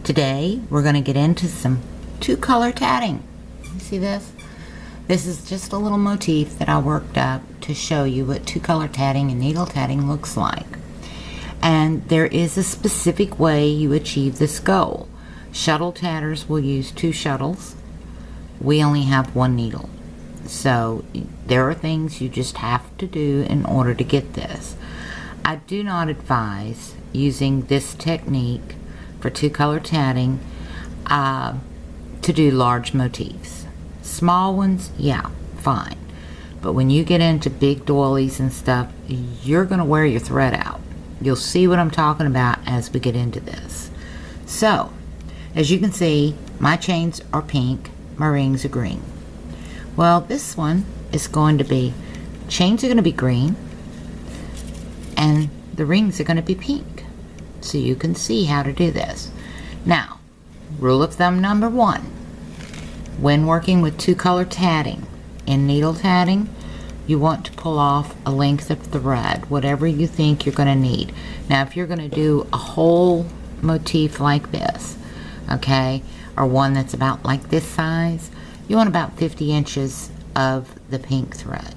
Today we're going to get into some two-color tatting. You see this? This is just a little motif that I worked up to show you what two-color tatting and needle tatting looks like. And there is a specific way you achieve this goal. Shuttle tatters will use 2 shuttles. We only have 1 needle. So there are things you just have to do in order to get this. I do not advise using this technique for two-color tatting to do large motifs. Small ones, yeah, fine. But when you get into big doilies and stuff, you're going to wear your thread out. You'll see what I'm talking about as we get into this. So, as you can see, my chains are pink, my rings are green. Well, this one is going to be, chains are going to be green, and the rings are going to be pink. So you can see how to do this. Now, rule of thumb number 1. When working with two-color tatting, in needle tatting, you want to pull off a length of thread, whatever you think you're going to need. Now, if you're going to do a whole motif like this, okay, or one that's about like this size, you want about 50 inches of the pink thread.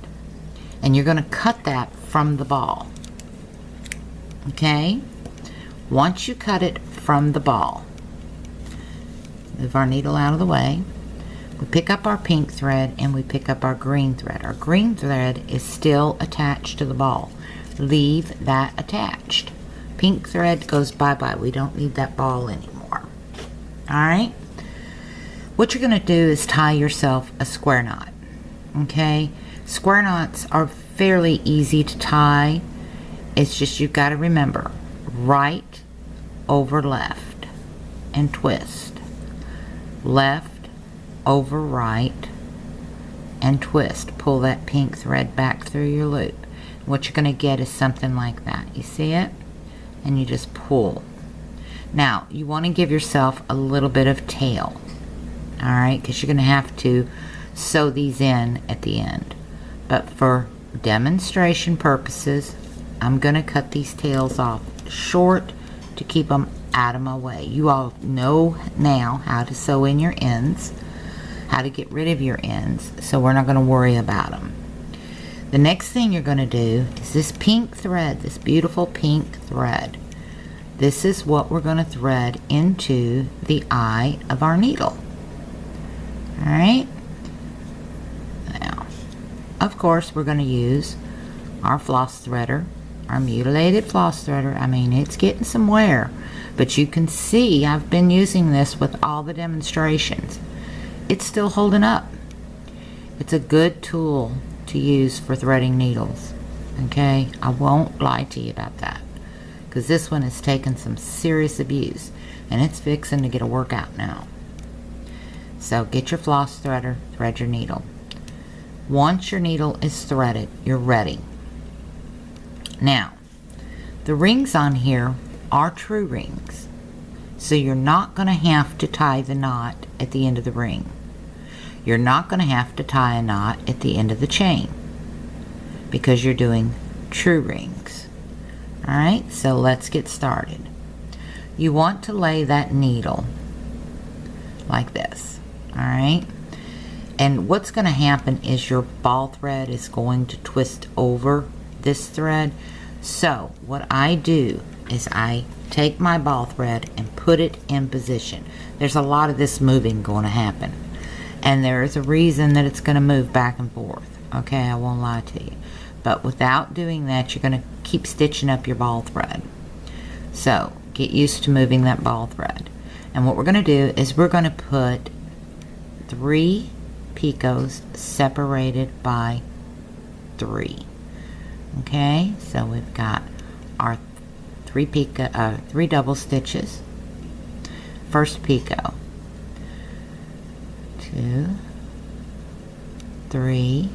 And you're going to cut that from the ball. Okay? Once you cut it from the ball, move our needle out of the way. We pick up our pink thread and we pick up our green thread. Our green thread is still attached to the ball. Leave that attached. Pink thread goes bye-bye. We don't need that ball anymore. Alright? What you're going to do is tie yourself a square knot. Okay? Square knots are fairly easy to tie. It's just you've got to remember, right over left and twist. Left over right and twist. Pull that pink thread back through your loop. What you're going to get is something like that. You see it? And you just pull. Now, you want to give yourself a little bit of tail. Alright, because you're going to have to sew these in at the end. But for demonstration purposes, I'm going to cut these tails off short to keep them out of my way. You all know now how to sew in your ends, how to get rid of your ends, so we're not going to worry about them. The next thing you're going to do is this pink thread, this beautiful pink thread. This is what we're going to thread into the eye of our needle. Alright? Now, of course, we're going to use our floss threader, our mutilated floss threader. I mean, it's getting some wear, but you can see I've been using this with all the demonstrations. It's still holding up. It's a good tool to use for threading needles. Okay, I won't lie to you about that, because this one has taken some serious abuse and it's fixing to get a workout now. So get your floss threader, thread your needle. Once your needle is threaded, you're ready. Now, the rings on here are true rings, so you're not going to have to tie the knot at the end of the ring. You're not going to have to tie a knot at the end of the chain because you're doing true rings. Alright, so let's get started. You want to lay that needle like this. Alright, and what's going to happen is your ball thread is going to twist over this thread. So what I do is I take my ball thread and put it in position. There's a lot of this moving going to happen, and there is a reason that it's going to move back and forth. Okay, I won't lie to you, but without doing that, you're going to keep stitching up your ball thread. So get used to moving that ball thread. And what we're going to do is we're going to put 3 picots separated by 3. Okay, so we've got our 3 double stitches. First picot, 2, 3,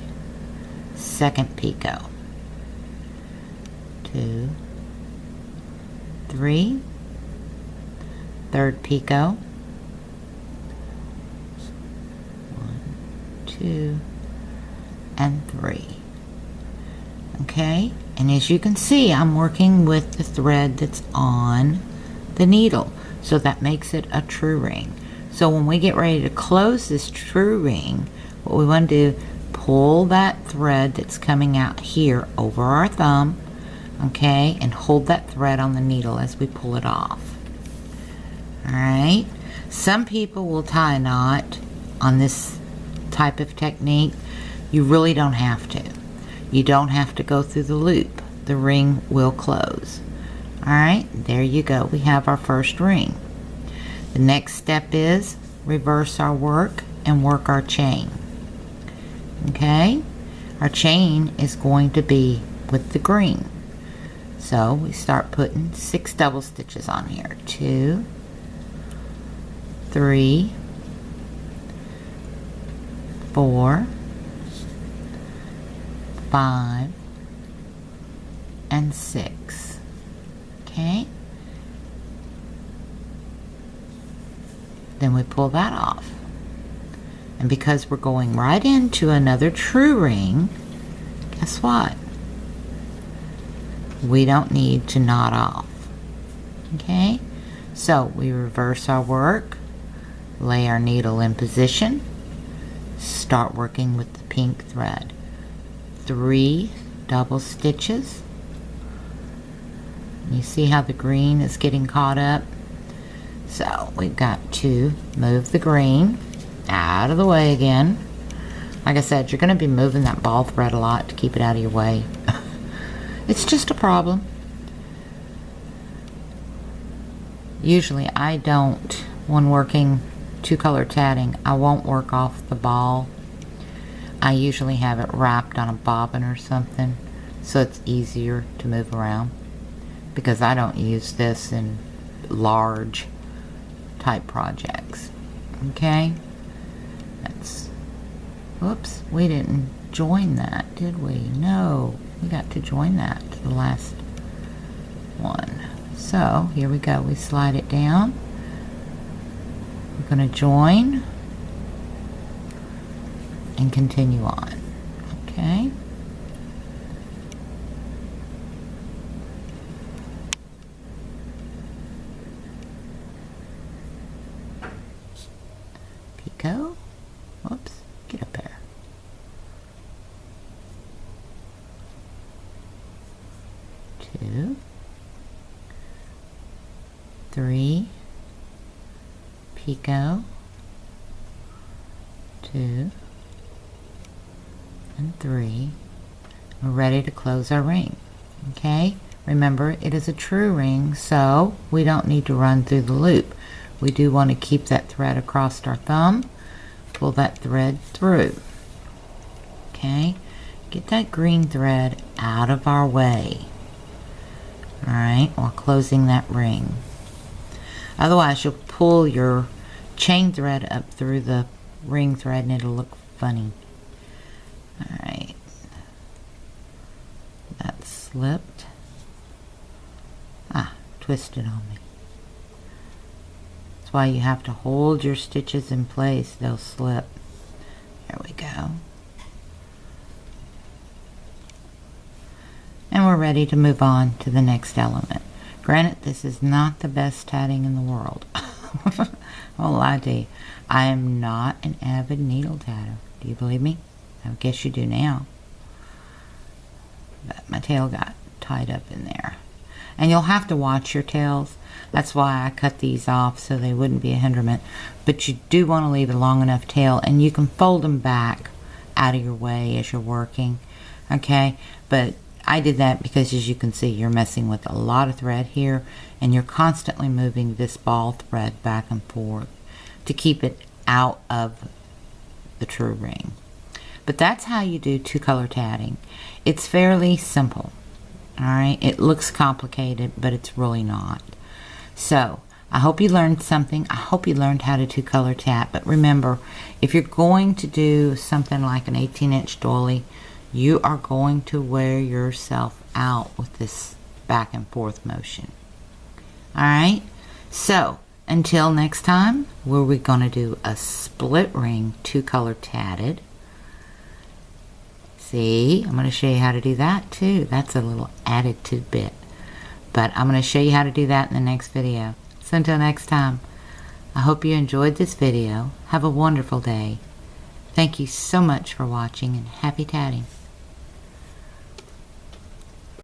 second picot, 2, 3, third picot, 1, 2, and 3. Okay, and as you can see, I'm working with the thread that's on the needle. So that makes it a true ring. So when we get ready to close this true ring, what we want to do, pull that thread that's coming out here over our thumb, okay, and hold that thread on the needle as we pull it off. Alright, some people will tie a knot on this type of technique. You really don't have to. You don't have to go through the loop. The ring will close. Alright, there you go. We have our first ring. The next step is reverse our work and work our chain. Okay, our chain is going to be with the green. So we start putting 6 double stitches on here. 2, 3, 4, 5, and 6. Okay, then we pull that off, and because we're going right into another true ring, guess what? We don't need to knot off. Okay, so we reverse our work, lay our needle in position, start working with the pink thread. 3 double stitches. You see how the green is getting caught up? So we've got to move the green out of the way again. Like I said, you're going to be moving that ball thread a lot to keep it out of your way. It's just a problem. Usually I don't, when working 2-color tatting, I won't work off the ball. I usually have it wrapped on a bobbin or something, so it's easier to move around, because I don't use this in large type projects. Okay, that's, whoops, we didn't join that, did we? No, we got to join that to the last one. So here we go, we slide it down, we're going to join and continue on. Okay, picot, whoops, get up there, 2, 3, picot, 2 and 3. We're ready to close our ring. Okay, remember it is a true ring, so we don't need to run through the loop. We do want to keep that thread across our thumb, pull that thread through. Okay, get that green thread out of our way. Alright, while closing that ring. Otherwise you'll pull your chain thread up through the ring thread and it'll look funny. Alright, that slipped. Twisted on me. That's why you have to hold your stitches in place, they'll slip. There we go. And we're ready to move on to the next element. Granted, this is not the best tatting in the world. I won't lie to you. I am not an avid needle tatter. Do you believe me? I guess you do now. But my tail got tied up in there. And you'll have to watch your tails. That's why I cut these off, so they wouldn't be a hindrance. But you do want to leave a long enough tail, and you can fold them back out of your way as you're working. Okay? But I did that because, as you can see, you're messing with a lot of thread here, and you're constantly moving this ball thread back and forth to keep it out of the true ring. But that's how you do 2-color tatting. It's fairly simple. Alright, it looks complicated, but it's really not. So, I hope you learned something. I hope you learned how to 2-color tat. But remember, if you're going to do something like an 18-inch doily, you are going to wear yourself out with this back and forth motion. Alright, so until next time, where we're going to do a split ring 2-color tatted. See, I'm going to show you how to do that too. That's a little added tidbit. But I'm going to show you how to do that in the next video. So until next time, I hope you enjoyed this video. Have a wonderful day. Thank you so much for watching, and happy tatting.